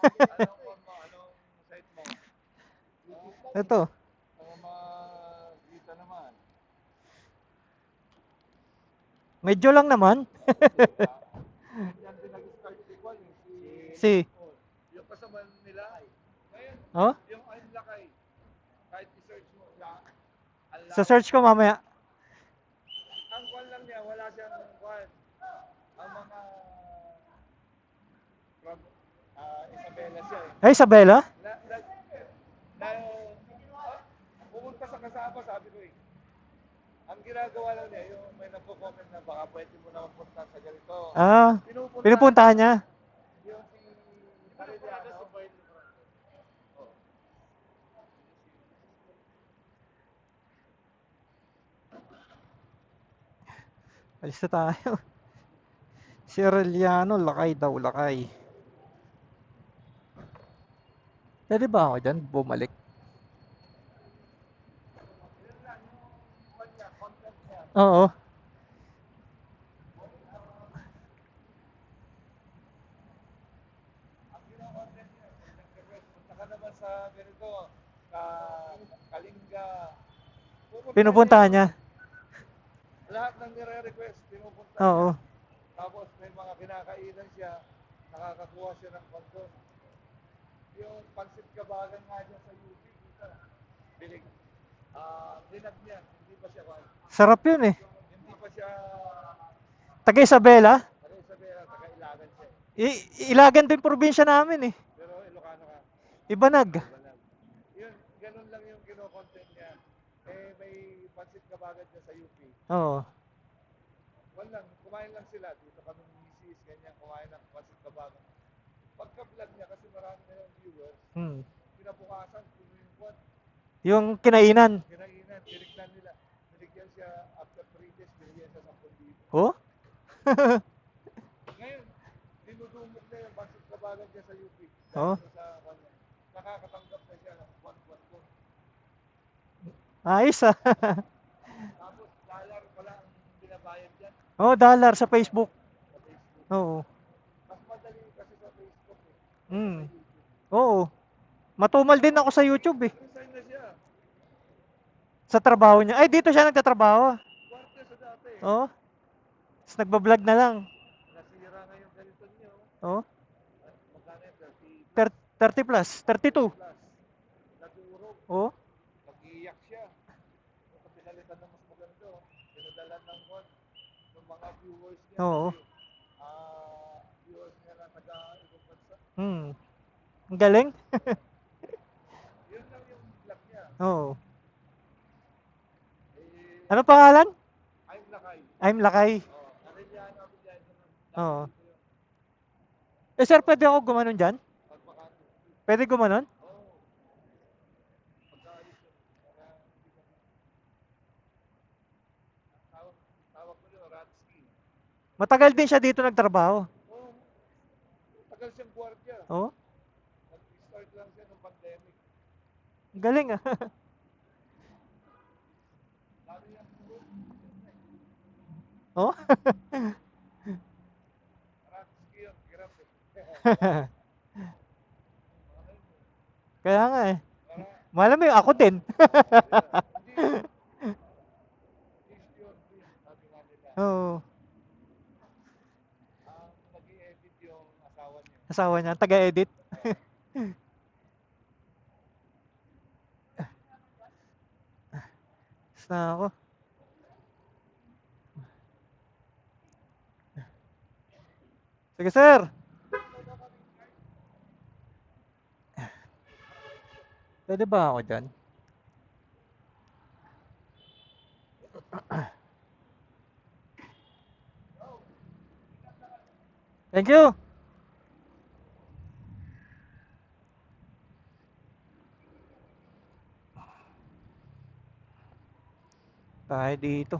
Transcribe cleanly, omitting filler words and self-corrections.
Anong site mo? Ito. Para makita naman. Medyo lang naman. Yan din nag-start si Juan, si Si. Paul. Yung kasama nila. Ngayon, Oh? yung I'm Lakay, kahit i-search mo siya, ang Sa lawak. search ko mamaya. Ang Juan lang niya, wala siyang Juan. Ang mga from Isabela siya eh. Ay, Isabela? Na, pumunta sa kasama, sabi ko eh. Ang ginagawa lang niya, yung may nagko-comment na baka pwede mo naman punta sa ganito. Ah, Pinupuntahan pinupuntahan niya. yung si Arellano. Oh. Alis na tayo. Si Aureliano, lakay daw, lakay. Pwede ba ako dyan? Bumalik. Yun lang, yung kanya, content niya. Oo. Ang ginawa-content niya, pag nag-request, punta ka naman sa ganito, ka Kalinga. Pupuntahan niya Pinupuntahan yun. niya. Lahat ng nire-request, pinupuntahan niya. Oo. Tapos may mga kinakainan siya, nakakakuha siya ng kondon. Yung pansit kabagan nga dyan sa UP, kita. Bilig. Dinag niya, hindi pa siya Sarap yun eh. hindi pa siya Taga Isabela. taga Isabela, taga Ilagan siya. Ilagan din probinsya namin eh. Pero Ilocano ka. Ibanag. Balag. Yun, ganun lang yung kino-content niya. Eh, may pansit kabagan dyan sa UP. Oo. Walang, kumain lang sila. Dito kami ng misis, ganyan, kumain ng pansit kabagan. Pagka-vlog niya, kasi marami na yung viewers, Hmm. kinabukasan, puno yung buwan. Yung kinainan. Kinainan, tinignan nila. Binigyan siya, after 3 days, binigyan siya 10,000. Oh? Ngayon, dinudumog na yung pansit kabagan dyan sa UP. Oh? Dahil sa kanya. Nakakatanggap na siya ng buwan-buwan ko. Ayos ah. Tapos, dollar pala ang binabayad dyan Oh, dollar sa Facebook. sa Facebook. Oo. Mas madali kasi sa Facebook eh. Kaysa sa Hmm. YouTube. Oo. Matumal din ako sa YouTube eh. Resign na siya. Sa trabaho niya. Ay, dito siya nagtatrabaho. Kwarta sa dati eh. Oo. Tapos nagbablog na lang. Nasira na yung ganito niyo. Oo. Magkano yung 30 plus? 30 plus. 32. Plus. Nadurog. Oo. Nag-iiyak siya. Ito pinalitan ng mas maganda. Pinadala ng one ng mga viewers niya. Oo. Kasi, viewers niya na taga-ibang bansa. Hmm. Ang galing. Yun lang yung vlog niya. Oo. Eh, Ano pangalan? I'm Lakay. I'm Lakay. Arellano ako dyan. Oo. Dito yun. Eh sir, pwede ako gumanon dyan? Pagpakati. Pwede gumanon? Oo. Pagkaalis yun. Kaya, tawag, tawag ko yun, Ratsky. Matagal din siya dito nagtrabaho. Oo. Tagal siyang gwardiya. Oo. Nag-start lang siya nung pandemic. Ang galing ah. Dami niyang group. Oo. Ratsky yun, hirap eh. Kaya nga eh. Para, Malam mo ako din. hindi, issue din, sabi nga nila. Oo. Ang nag-i-edit yung asawa niya. Asawa niya, taga-edit. Tapos na ako. Sige sir. Pwede ba ako dyan? Thank you. Tayo dito.